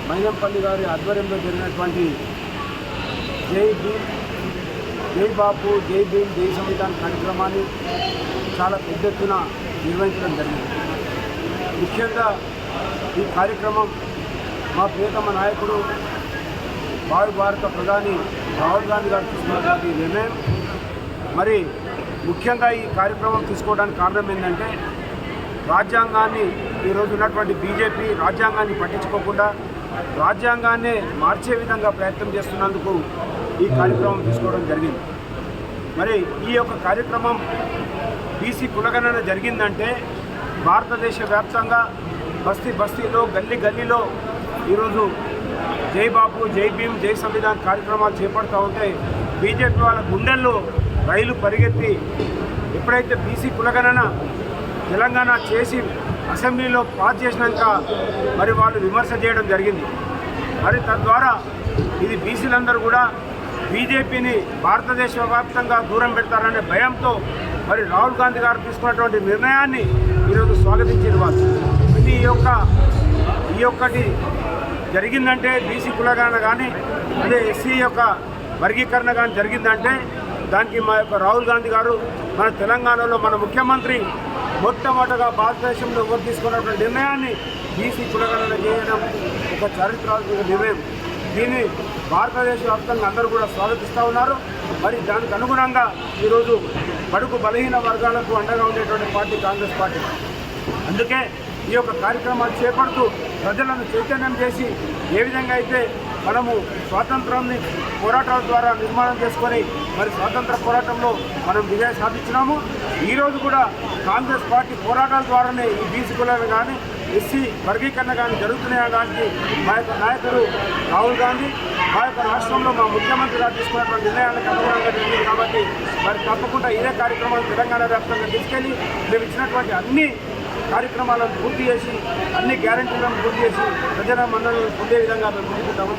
మైనంపల్లి గారి ఆధ్వర్యంలో జరిగినటువంటి జై భీమ్, జై బాపు, జై భీమ్, జై సంవిధాన్ కార్యక్రమాన్ని చాలా పెద్ద ఎత్తున నిర్వహించడం జరిగింది. ముఖ్యంగా ఈ కార్యక్రమం మా ప్రియతమ నాయకుడు భారత ప్రధాని రాహుల్ గాంధీ గారు తీసుకున్నటువంటి నిర్ణయం. మరి ముఖ్యంగా ఈ కార్యక్రమం తీసుకోవడానికి కారణం ఏంటంటే రాజ్యాంగాన్ని ఈరోజు ఉన్నటువంటి బీజేపీ రాజ్యాంగాన్ని పట్టించుకోకుండా రాజ్యాంగాన్ని మార్చే విధంగా ప్రయత్నం చేస్తున్నందుకు ఈ కార్యక్రమం తీసుకోవడం జరిగింది. మరి ఈ యొక్క కార్యక్రమం బీసీ కులగణన జరిగిందంటే భారతదేశ వ్యాప్తంగా బస్తీలో గల్లీలో ఈరోజు జై బాపు, జై భీమ్, జై సంవిధాన్ కార్యక్రమాలు చేపడుతూ ఉంటే బీజేపీ వాళ్ళ గుండెల్లో రైలు పరిగెత్తి ఎప్పుడైతే బీసీ కులగణన తెలంగాణ చేసి అసెంబ్లీలో పాస్ చేసినాక మరి వాళ్ళు విమర్శ చేయడం జరిగింది. మరి తద్వారా ఇది బీసీలందరూ కూడా బీజేపీని భారతదేశ వ్యాప్తంగా దూరం పెడతారనే భయంతో మరి రాహుల్ గాంధీ గారు తీసుకున్నటువంటి నిర్ణయాన్ని ఈరోజు స్వాగతించారు వాళ్ళు. ఇది ఈ ఒక్కటి జరిగిందంటే బీసీ కులగణన కానీ అదే ఎస్సీ యొక్క వర్గీకరణ కానీ జరిగిందంటే దానికి మా యొక్క రాహుల్ గాంధీ గారు మన తెలంగాణలో మన ముఖ్యమంత్రి మొట్టమొదటగా భారతదేశంలో ఎవరు తీసుకున్నటువంటి నిర్ణయాన్ని బీసీ కులగణన చేయడం ఒక చారిత్రాత్మక నిర్ణయం. దీన్ని భారతదేశ వ్యాప్తంగా అందరూ కూడా స్వాగతిస్తూ ఉన్నారు. మరి దానికి అనుగుణంగా ఈరోజు బడుగు బలహీన వర్గాలకు అండగా ఉండేటువంటి పార్టీ కాంగ్రెస్ పార్టీ. అందుకే ఈ యొక్క కార్యక్రమాలు చేపడుతూ ప్రజలను చైతన్యం చేసి ఏ విధంగా అయితే మనము స్వాతంత్రాన్ని పోరాటాల ద్వారా నిర్మాణం చేసుకొని మరి స్వాతంత్ర పోరాటంలో మనం విజయం సాధించినాము. ఈరోజు కూడా కాంగ్రెస్ పార్టీ పోరాటాల ద్వారానే ఈ బీసీ కులాలు కానీ ఎస్సీ వర్గీకరణ కానీ జరుగుతున్నాయడానికి మా యొక్క నాయకుడు రాహుల్ గాంధీ మా యొక్క రాష్ట్రంలో మా ముఖ్యమంత్రి గారు తీసుకున్నటువంటి నిర్ణయాలకు అనుగుణంగా జరిగింది. కాబట్టి మరి తప్పకుండా ఇదే కార్యక్రమాలు తెలంగాణ వ్యాప్తంగా తీసుకెళ్ళి మేము ఇచ్చినటువంటి అన్ని కార్యక్రమాలను పూర్తి చేసి అన్ని గ్యారెంటీలను పూర్తి చేసి ప్రజల మన్ననలను పొందే విధంగా మేము ముందుకుంటామని